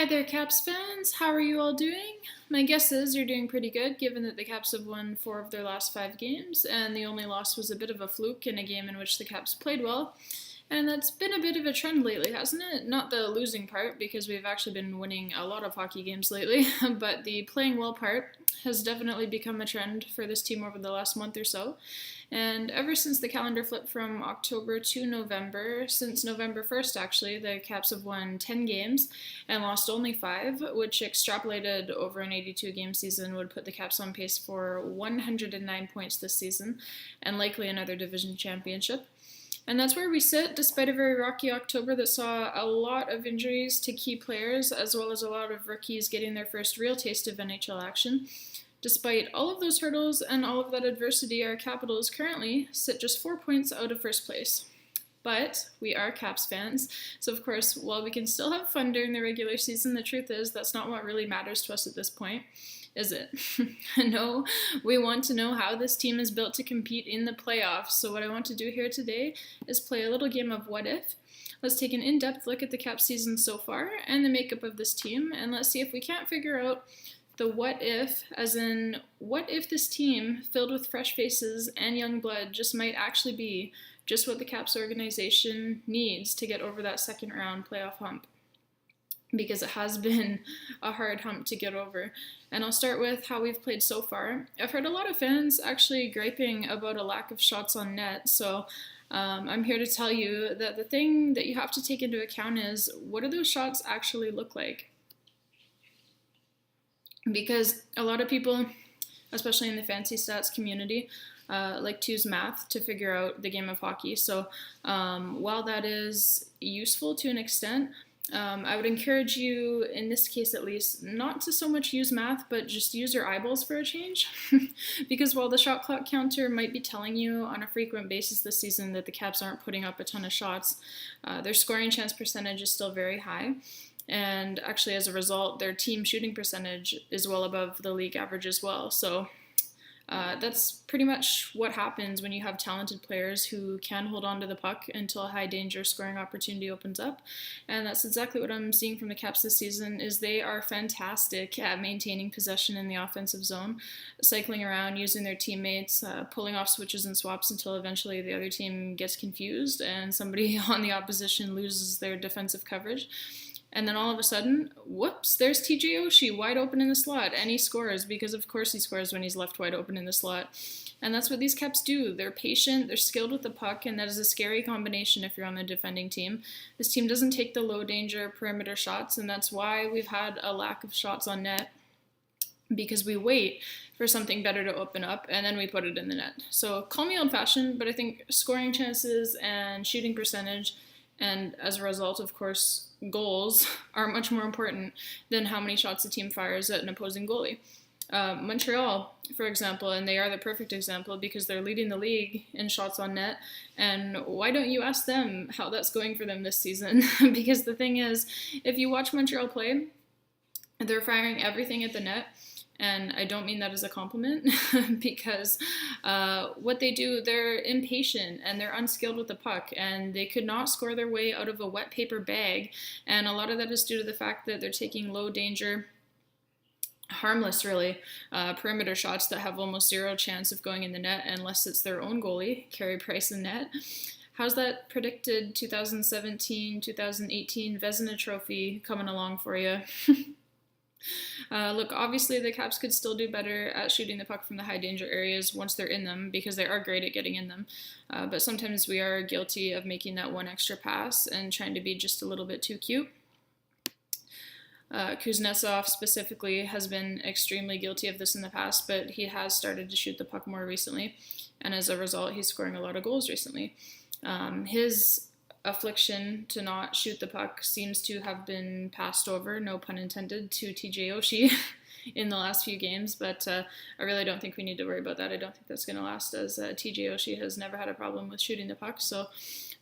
Hi there, Caps fans. How are you all doing? My guess is you're doing pretty good, given that the Caps have won 4 of their last 5 games, and the only loss was a bit of a fluke in a game in which the Caps played well. And that's been a bit of a trend lately, hasn't it? Not the losing part, because we've actually been winning a lot of hockey games lately, but the playing well part has definitely become a trend for this team over the last month or so. And ever since the calendar flipped from October to November, since November 1st actually, the Caps have won 10 games and lost only 5, which extrapolated over an 82 game season would put the Caps on pace for 109 points this season and likely another division championship. And that's where we sit, despite a very rocky October that saw a lot of injuries to key players, as well as a lot of rookies getting their first real taste of NHL action. Despite all of those hurdles and all of that adversity, our Capitals currently sit just 4 points out of first place. But we are Caps fans, so of course, while we can still have fun during the regular season, the truth is that's not what really matters to us at this point, is it? No, we want to know how this team is built to compete in the playoffs. So what I want to do here today is play a little game of what if. Let's take an in-depth look at the Caps season so far and the makeup of this team, and let's see if we can't figure out the what if, as in, what if this team, filled with fresh faces and young blood, just might actually be just what the Caps organization needs to get over that second round playoff hump. Because it has been a hard hump to get over. And I'll start with how we've played so far. I've heard a lot of fans actually griping about a lack of shots on net, so I'm here to tell you that the thing that you have to take into account is, what do those shots actually look like? Because a lot of people, especially in the fancy stats community, like to use math to figure out the game of hockey. So while that is useful to an extent, I would encourage you, in this case at least, not to so much use math, but just use your eyeballs for a change. Because while the shot clock counter might be telling you on a frequent basis this season that the Caps aren't putting up a ton of shots, their scoring chance percentage is still very high. And actually, as a result, their team shooting percentage is well above the league average as well. So that's pretty much what happens when you have talented players who can hold on to the puck until a high danger scoring opportunity opens up. And that's exactly what I'm seeing from the Caps this season, is they are fantastic at maintaining possession in the offensive zone, cycling around, using their teammates, pulling off switches and swaps until eventually the other team gets confused and somebody on the opposition loses their defensive coverage. And then all of a sudden, whoops, there's TJ Oshie wide open in the slot, and he scores, because of course he scores when he's left wide open in the slot. And that's what these Caps do. They're patient, they're skilled with the puck, and that is a scary combination if you're on the defending team. This team doesn't take the low danger perimeter shots, and that's why we've had a lack of shots on net, because we wait for something better to open up, and then we put it in the net. So call me old-fashioned, but I think scoring chances and shooting percentage, and as a result, of course, goals are much more important than how many shots the team fires at an opposing goalie. Montreal, for example, and they are the perfect example because they're leading the league in shots on net. And why don't you ask them how that's going for them this season? Because the thing is, if you watch Montreal play, they're firing everything at the net. And I don't mean that as a compliment, because what they do, they're impatient and they're unskilled with the puck, and they could not score their way out of a wet paper bag. And a lot of that is due to the fact that they're taking low danger, harmless really, perimeter shots that have almost zero chance of going in the net unless it's their own goalie, Carey Price, in net. How's that predicted 2017, 2018 Vezina Trophy coming along for you? Look, obviously the Caps could still do better at shooting the puck from the high danger areas once they're in them, because they are great at getting in them. But sometimes we are guilty of making that one extra pass and trying to be just a little bit too cute. Kuznetsov specifically has been extremely guilty of this in the past, but he has started to shoot the puck more recently, and as a result, he's scoring a lot of goals recently. His affliction to not shoot the puck seems to have been passed over, no pun intended, to TJ Oshie in the last few games, but I really don't think we need to worry about that. I don't think that's going to last, as TJ Oshie has never had a problem with shooting the puck. So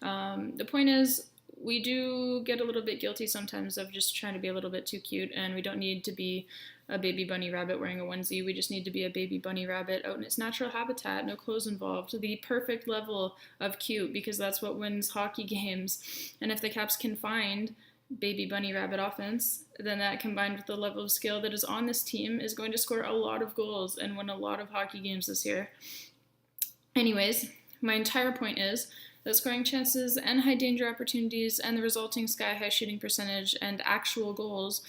the point is, we do get a little bit guilty sometimes of just trying to be a little bit too cute, and we don't need to be a baby bunny rabbit wearing a onesie. We just need to be a baby bunny rabbit out in its natural habitat, no clothes involved, the perfect level of cute, because that's what wins hockey games. And if the Caps can find baby bunny rabbit offense, then that combined with the level of skill that is on this team is going to score a lot of goals and win a lot of hockey games this year. Anyways, my entire point is that scoring chances and high danger opportunities and the resulting sky high shooting percentage and actual goals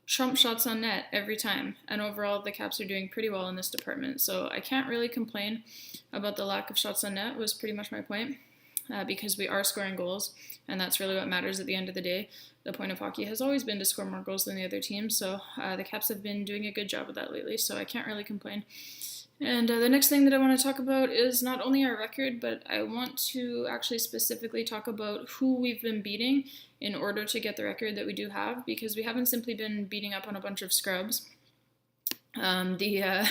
trump shots on net every time, and overall the Caps are doing pretty well in this department, so I can't really complain about the lack of shots on net was pretty much my point, because we are scoring goals, and that's really what matters at the end of the day. The point of hockey has always been to score more goals than the other team, so the Caps have been doing a good job of that lately, so I can't really complain. And the next thing that I want to talk about is not only our record, but I want to actually specifically talk about who we've been beating in order to get the record that we do have, because we haven't simply been beating up on a bunch of scrubs. The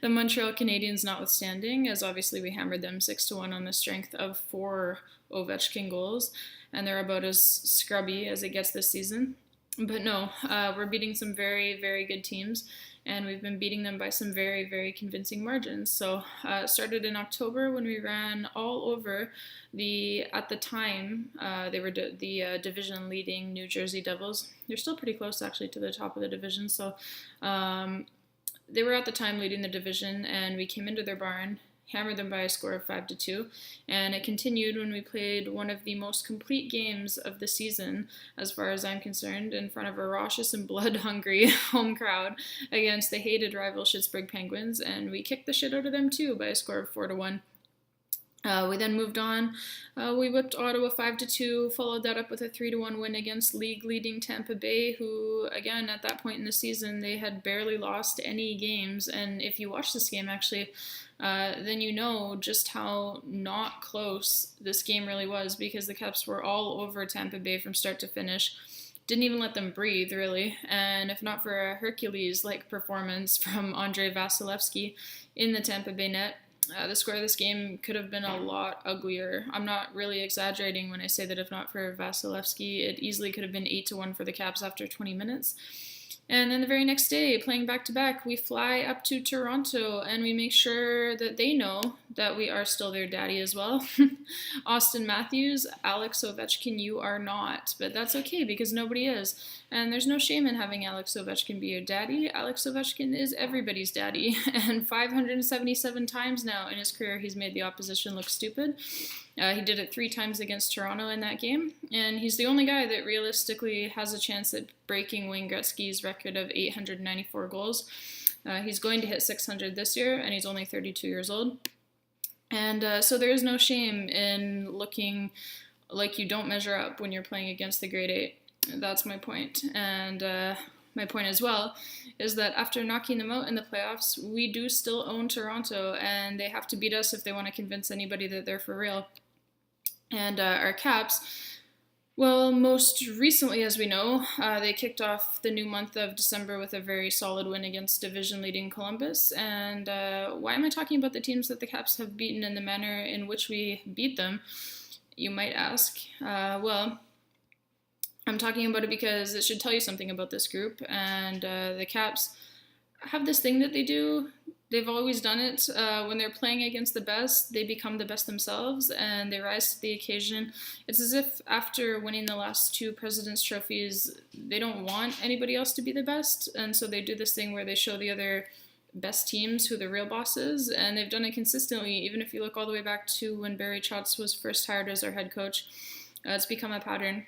Montreal Canadiens notwithstanding, as obviously we hammered them 6-1 on the strength of 4 Ovechkin goals, and they're about as scrubby as it gets this season. But no, we're beating some very, very good teams, and we've been beating them by some very, very convincing margins. So it started in October when we ran all over at the time, they were the division-leading New Jersey Devils. They're still pretty close, actually, to the top of the division. So they were at the time leading the division, and we came into their barn, hammered them by a score of 5-2, and it continued when we played one of the most complete games of the season, as far as I'm concerned, in front of a raucous and blood-hungry home crowd against the hated rival Pittsburgh Penguins, and we kicked the shit out of them too by a score of 4-1. We then moved on. We whipped Ottawa 5-2, followed that up with a 3-1 win against league-leading Tampa Bay, who, again, at that point in the season, they had barely lost any games. And if you watch this game, actually, then you know just how not close this game really was, because the Caps were all over Tampa Bay from start to finish. Didn't even let them breathe, really. And if not for a Hercules-like performance from Andrei Vasilevsky in the Tampa Bay net, the score of this game could have been a lot uglier. I'm not really exaggerating when I say that if not for Vasilevsky, it easily could have been 8-1 for the Caps after 20 minutes. And then the very next day, playing back-to-back, we fly up to Toronto, and we make sure that they know that we are still their daddy as well. Austin Matthews, Alex Ovechkin, you are not. But that's okay, because nobody is. And there's no shame in having Alex Ovechkin be your daddy. Alex Ovechkin is everybody's daddy. And 577 times now in his career, he's made the opposition look stupid. He did it 3 times against Toronto in that game, and he's the only guy that realistically has a chance at breaking Wayne Gretzky's record of 894 goals. He's going to hit 600 this year, and he's only 32 years old. And so there is no shame in looking like you don't measure up when you're playing against the grade 8. That's my point. And my point as well is that after knocking them out in the playoffs, we do still own Toronto, and they have to beat us if they want to convince anybody that they're for real. And our Caps, well, most recently, as we know, they kicked off the new month of December with a very solid win against division-leading Columbus. And why am I talking about the teams that the Caps have beaten in the manner in which we beat them, you might ask? Well, I'm talking about it because it should tell you something about this group. And the Caps have this thing that they do. They've always done it. When they're playing against the best, they become the best themselves, and they rise to the occasion. It's as if after winning the last 2 President's Trophies, they don't want anybody else to be the best, and so they do this thing where they show the other best teams who the real boss is, and they've done it consistently. Even if you look all the way back to when Barry Trotz was first hired as our head coach, it's become a pattern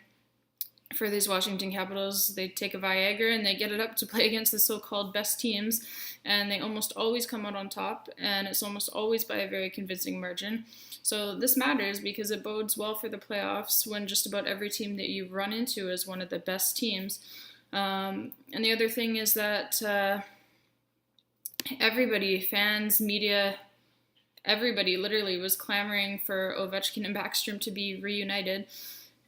for these Washington Capitals. They take a Viagra and they get it up to play against the so-called best teams, and they almost always come out on top, and it's almost always by a very convincing margin. So this matters because it bodes well for the playoffs when just about every team that you run into is one of the best teams. And the other thing is that everybody, fans, media, everybody literally was clamoring for Ovechkin and Backstrom to be reunited.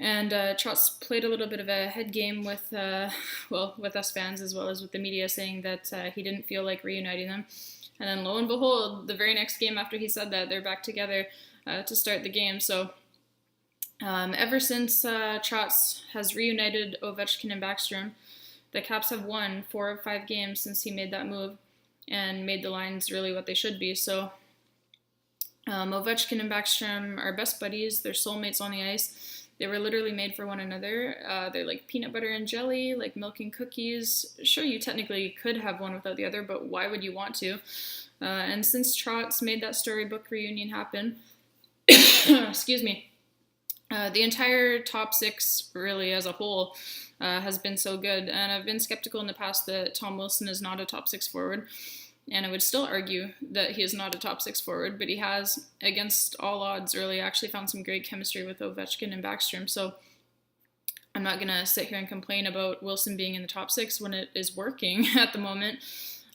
And Trotz played a little bit of a head game with us fans as well as with the media, saying that he didn't feel like reuniting them. And then lo and behold, the very next game after he said that, they're back together to start the game. So ever since Trotz has reunited Ovechkin and Backstrom, the Caps have won 4 of 5 games since he made that move and made the lines really what they should be. So Ovechkin and Backstrom are best buddies. They're soulmates on the ice. They were literally made for one another. They're like peanut butter and jelly, like milk and cookies. Sure, you technically could have one without the other, but why would you want to? And since Trotz made that storybook reunion happen, excuse me, the entire top six, really, as a whole, has been so good. And I've been skeptical in the past that Tom Wilson is not a top six forward. And I would still argue that he is not a top six forward, but he has, against all odds, really actually found some great chemistry with Ovechkin and Backstrom. So I'm not going to sit here and complain about Wilson being in the top six when it is working at the moment.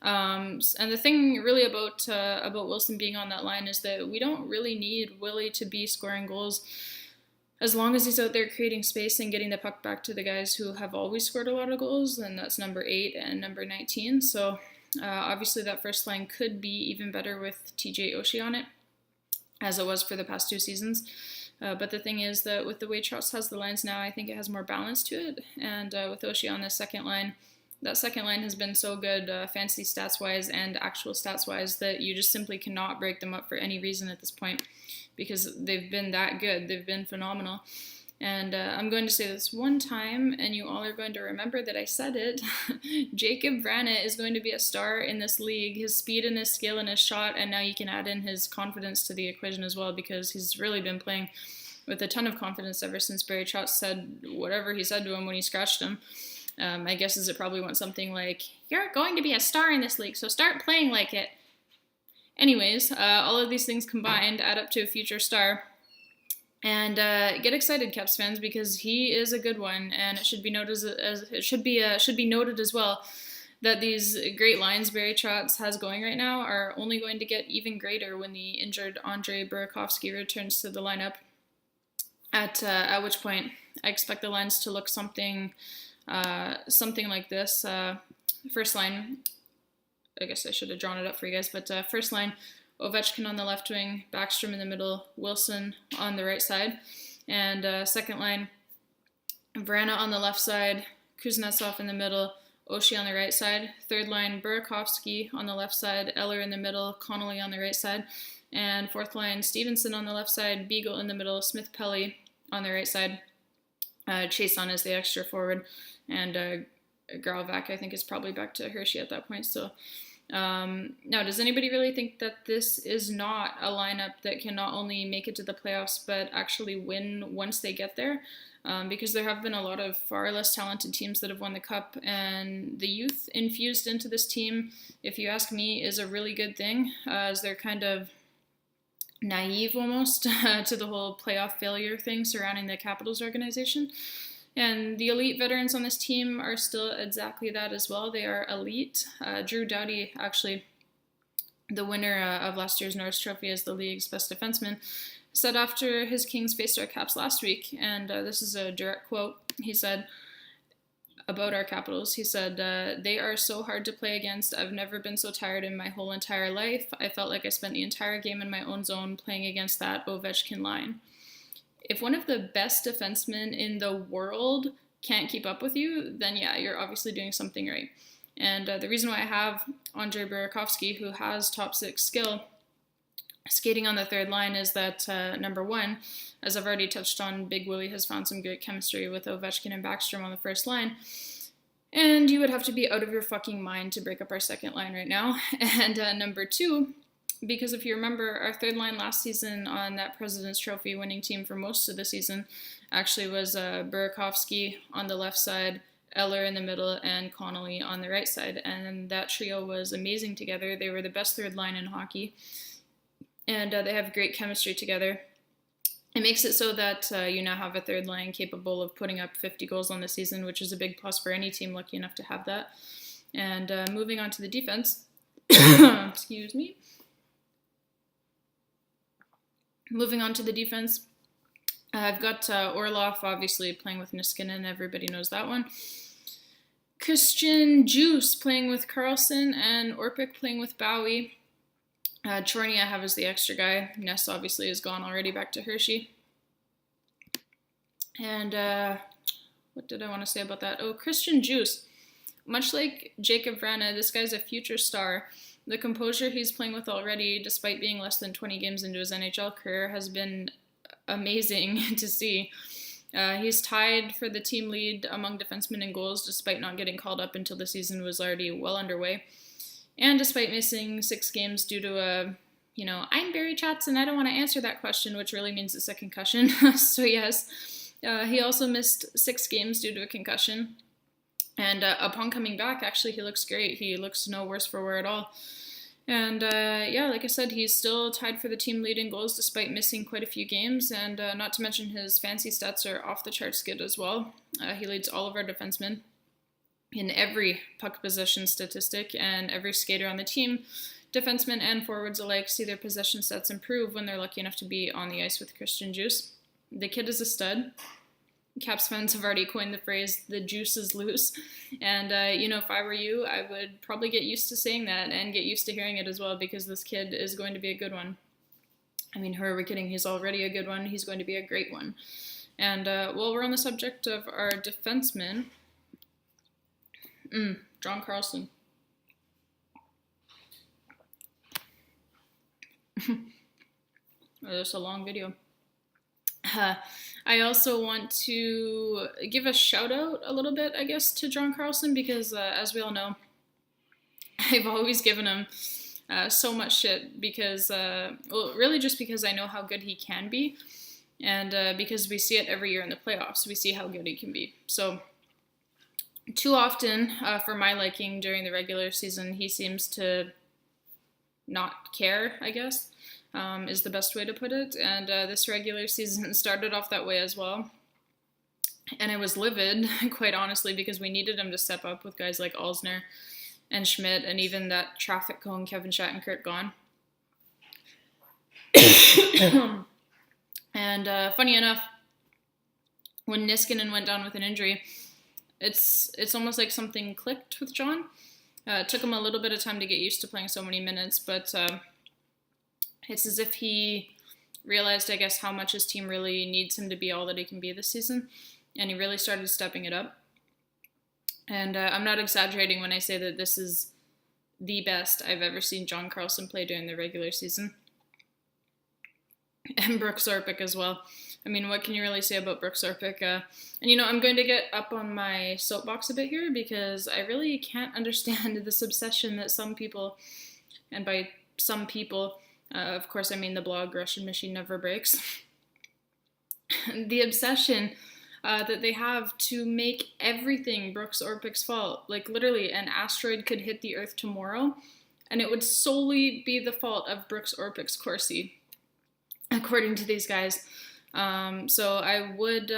And the thing really about Wilson being on that line is that we don't really need Willie to be scoring goals as long as he's out there creating space and getting the puck back to the guys who have always scored a lot of goals, and that's number 8 and number 19. So obviously that first line could be even better with TJ Oshie on it, as it was for the past 2 seasons. But the thing is that with the way Trotz has the lines now, I think it has more balance to it. And with Oshie on the second line, that second line has been so good, fantasy stats-wise and actual stats-wise, that you just simply cannot break them up for any reason at this point, because they've been that good. They've been phenomenal. And I'm going to say this one time, and you all are going to remember that I said it. Jakub Vrana is going to be a star in this league. His speed and his skill and his shot, and now you can add in his confidence to the equation as well, because he's really been playing with a ton of confidence ever since Barry Trotz said whatever he said to him when he scratched him. I guess it probably went something like, "You're going to be a star in this league, so start playing like it." Anyways, all of these things combined add up to a future star. And get excited, Caps fans, because he is a good one, and it should be noted should be noted as well that these great lines Barry Trotz has going right now are only going to get even greater when the injured Andre Burakovsky returns to the lineup. At which point, I expect the lines to look something like this. First line, I guess I should have drawn it up for you guys, but first line, Ovechkin on the left wing, Backstrom in the middle, Wilson on the right side. And second line, Vrana on the left side, Kuznetsov in the middle, Oshie on the right side. Third line, Burakovsky on the left side, Eller in the middle, Connolly on the right side. And fourth line, Stevenson on the left side, Beagle in the middle, Smith-Pelly on the right side. Chason is the extra forward. And Grauvac, I think, is probably back to Hershey at that point. So now, does anybody really think that this is not a lineup that can not only make it to the playoffs, but actually win once they get there? Because there have been a lot of far less talented teams that have won the Cup, and the youth infused into this team, if you ask me, is a really good thing, as they're kind of naive almost to the whole playoff failure thing surrounding the Capitals organization. And the elite veterans on this team are still exactly that as well. They are elite. Drew Doughty, actually, the winner of last year's Norris Trophy as the league's best defenseman, said after his Kings faced our Caps last week, and this is a direct quote, he said about our Capitals, he said, "They are so hard to play against. I've never been so tired in my whole entire life. I felt like I spent the entire game in my own zone playing against that Ovechkin line." If one of the best defensemen in the world can't keep up with you, then yeah, you're obviously doing something right. And the reason why I have Andre Burakovsky, who has top 6 skill, skating on the third line is that, number one, as I've already touched on, Big Willie has found some great chemistry with Ovechkin and Backstrom on the first line. And you would have to be out of your fucking mind to break up our second line right now. And number two, because if you remember, our third line last season on that President's Trophy winning team for most of the season actually was Burakovsky on the left side, Eller in the middle, and Connolly on the right side. And that trio was amazing together. They were the best third line in hockey. And they have great chemistry together. It makes it so that you now have a third line capable of putting up 50 goals on the season, which is a big plus for any team lucky enough to have that. And moving on to the defense. Excuse me. Moving on to the defense, I've got Orlov obviously playing with Niskanen, everybody knows that one. Christian Djoos playing with Carlson, and Orpik playing with Bowie. Chorny I have as the extra guy. Ness obviously is gone already, back to Hershey. And what did I want to say about that? Oh, Christian Djoos. Much like Jakub Vrana, this guy's a future star. The composure he's playing with already, despite being less than 20 games into his NHL career, has been amazing to see. He's tied for the team lead among defensemen in goals, despite not getting called up until the season was already well underway. And despite missing 6 games due to I'm Barry Chats and I don't want to answer that question, which really means it's a concussion. So yes, he also missed 6 games due to a concussion. And upon coming back, actually, he looks great. He looks no worse for wear at all. And like I said, he's still tied for the team lead in goals despite missing quite a few games. And not to mention his fancy stats are off the charts good as well. He leads all of our defensemen in every puck possession statistic, and every skater on the team, defensemen and forwards alike, see their possession stats improve when they're lucky enough to be on the ice with Christian Djoos. The kid is a stud. Caps fans have already coined the phrase, the juice is loose. And, if I were you, I would probably get used to saying that and get used to hearing it as well, because this kid is going to be a good one. I mean, who are we kidding? He's already a good one. He's going to be a great one. And while we're on the subject of our defensemen, John Carlson. That's a long video. I also want to give a shout out a little bit, I guess, to John Carlson, because as we all know, I've always given him so much shit because, really just because I know how good he can be, and because we see it every year in the playoffs. We see how good he can be. So too often, for my liking, during the regular season, he seems to not care, I guess. Is the best way to put it. And this regular season started off that way as well. And I was livid, quite honestly, because we needed him to step up with guys like Alzner and Schmidt, and even that traffic cone Kevin Shattenkirk gone. And funny enough, when Niskanen went down with an injury, it's almost like something clicked with John. It took him a little bit of time to get used to playing so many minutes, but it's as if he realized, I guess, how much his team really needs him to be all that he can be this season, and he really started stepping it up. And I'm not exaggerating when I say that this is the best I've ever seen John Carlson play during the regular season. And Brooks Orpik as well. I mean, what can you really say about Brooks Orpik? And I'm going to get up on my soapbox a bit here, because I really can't understand this obsession that some people, and by some people, of course, I mean the blog Russian Machine Never Breaks. The obsession that they have to make everything Brooks Orpik's fault. Like, literally, an asteroid could hit the Earth tomorrow, and it would solely be the fault of Brooks Orpik's Corsi, according to these guys. So I would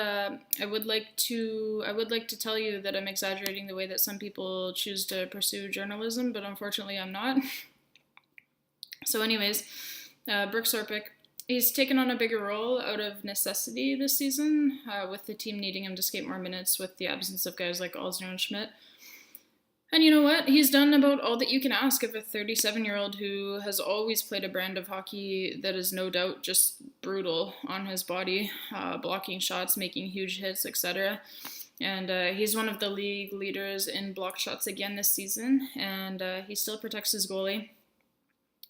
like to tell you that I'm exaggerating the way that some people choose to pursue journalism, but unfortunately I'm not. So anyways, Brooks Orpik, he's taken on a bigger role out of necessity this season, with the team needing him to skate more minutes with the absence of guys like Alzner and Schmidt. And you know what? He's done about all that you can ask of a 37-year-old who has always played a brand of hockey that is no doubt just brutal on his body, blocking shots, making huge hits, etc. And he's one of the league leaders in block shots again this season, and he still protects his goalie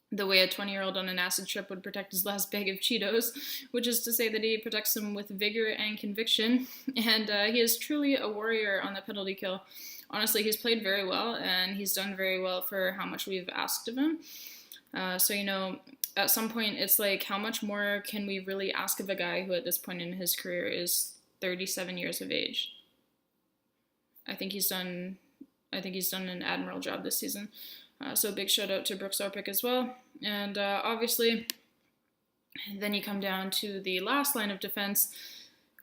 the way a 20-year-old on an acid trip would protect his last bag of Cheetos, which is to say that he protects him with vigor and conviction, and he is truly a warrior on the penalty kill. Honestly, he's played very well, and he's done very well for how much we've asked of him. So, at some point, it's like, how much more can we really ask of a guy who at this point in his career is 37 years of age? I think he's done an admirable job this season. So big shout out to Brooks Orpik as well. And obviously, then you come down to the last line of defense,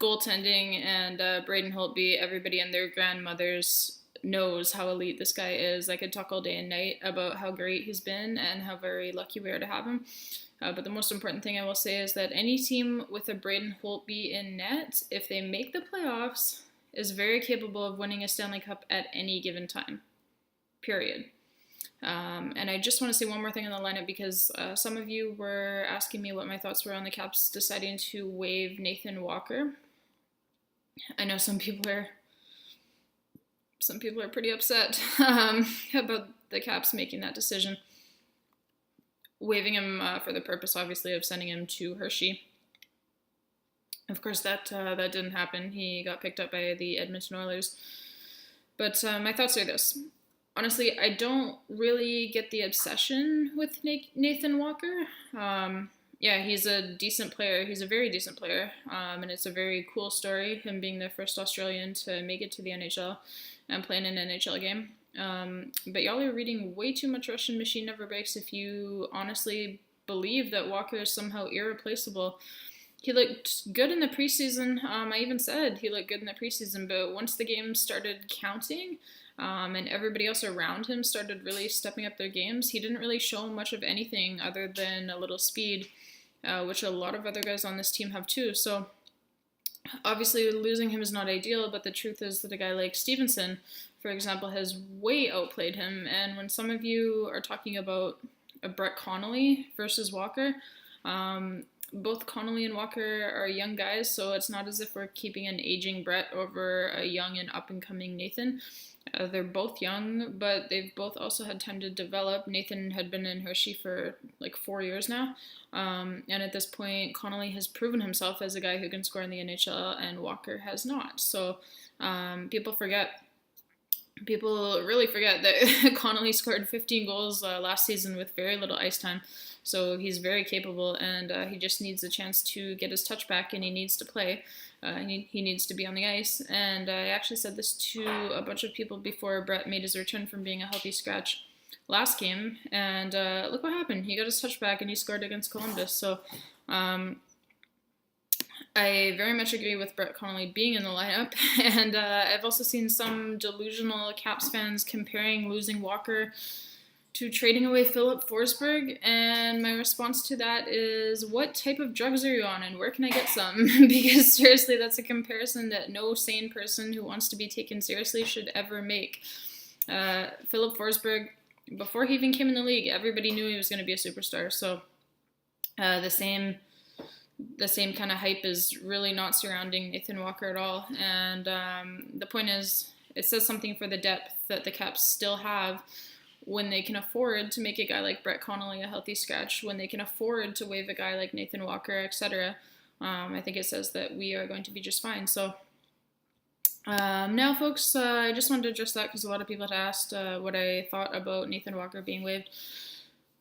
goaltending, and Braden Holtby. Everybody and their grandmothers knows how elite this guy is. I could talk all day and night about how great he's been and how very lucky we are to have him. But the most important thing I will say is that any team with a Braden Holtby in net, if they make the playoffs, is very capable of winning a Stanley Cup at any given time. Period. And I just want to say one more thing on the lineup, because some of you were asking me what my thoughts were on the Caps deciding to waive Nathan Walker. I know some people are pretty upset about the Caps making that decision, waiving him for the purpose, obviously, of sending him to Hershey. Of course, that didn't happen. He got picked up by the Edmonton Oilers. But my thoughts are this. Honestly, I don't really get the obsession with Nathan Walker. Yeah, he's a decent player. He's a very decent player. And it's a very cool story, him being the first Australian to make it to the NHL and playing an NHL game. But y'all are reading way too much Russian machine never breaks if you honestly believe that Walker is somehow irreplaceable. He looked good in the preseason. I even said he looked good in the preseason, but once the game started counting, and everybody else around him started really stepping up their games, he didn't really show much of anything other than a little speed, which a lot of other guys on this team have too. So obviously losing him is not ideal, but the truth is that a guy like Stevenson, for example, has way outplayed him. And when some of you are talking about a Brett Connolly versus Walker, both Connolly and Walker are young guys, so it's not as if we're keeping an aging Brett over a young and up-and-coming Nathan. They're both young, but they've both also had time to develop. Nathan had been in Hershey for like 4 years now, and at this point, Connolly has proven himself as a guy who can score in the NHL, and Walker has not. So people really forget that Connolly scored 15 goals last season with very little ice time. So he's very capable, and he just needs a chance to get his touch back, and he needs to play. He needs to be on the ice. And I actually said this to a bunch of people before Brett made his return from being a healthy scratch last game. And look what happened. He got his touch back, and he scored against Columbus. So I very much agree with Brett Connolly being in the lineup. And I've also seen some delusional Caps fans comparing losing Walker to trading away Philip Forsberg, and my response to that is, what type of drugs are you on, and where can I get some? Because seriously, that's a comparison that no sane person who wants to be taken seriously should ever make. Philip Forsberg, before he even came in the league, everybody knew he was going to be a superstar, so the same kind of hype is really not surrounding Nathan Walker at all, and the point is, it says something for the depth that the Caps still have when they can afford to make a guy like Brett Connolly a healthy scratch, when they can afford to waive a guy like Nathan Walker, etc. I think it says that we are going to be just fine. So now, folks, I just wanted to address that because a lot of people had asked what I thought about Nathan Walker being waived.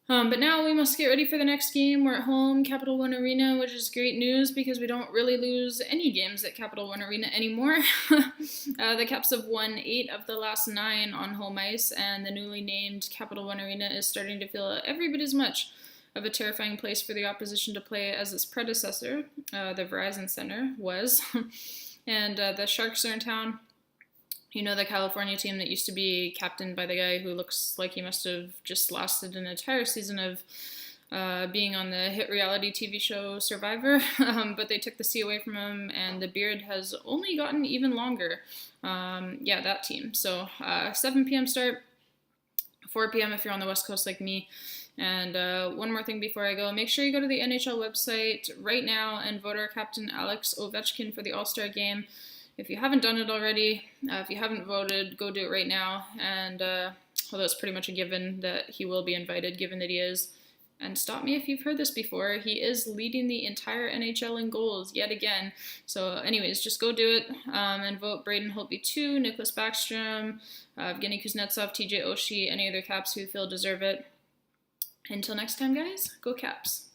But now we must get ready for the next game. We're at home, Capital One Arena, which is great news because we don't really lose any games at Capital One Arena anymore. The Caps have won 8 of the last 9 on home ice, and the newly named Capital One Arena is starting to feel every bit as much of a terrifying place for the opposition to play as its predecessor, the Verizon Center, was. And the Sharks are in town. You know, the California team that used to be captained by the guy who looks like he must have just lasted an entire season of being on the hit reality TV show Survivor, but they took the C away from him, and the beard has only gotten even longer. Yeah, that team. So 7 p.m. start, 4 p.m. if you're on the West Coast like me. And one more thing before I go, make sure you go to the NHL website right now and vote our captain Alex Ovechkin for the All-Star game. If you haven't done it already, if you haven't voted, go do it right now. And although it's pretty much a given that he will be invited, given that he is. And stop me if you've heard this before, he is leading the entire NHL in goals yet again. So anyways, just go do it and vote Braden Holtby 2, Nicholas Backstrom, Evgeny Kuznetsov, TJ Oshie, any other Caps who feel deserve it. Until next time, guys, go Caps.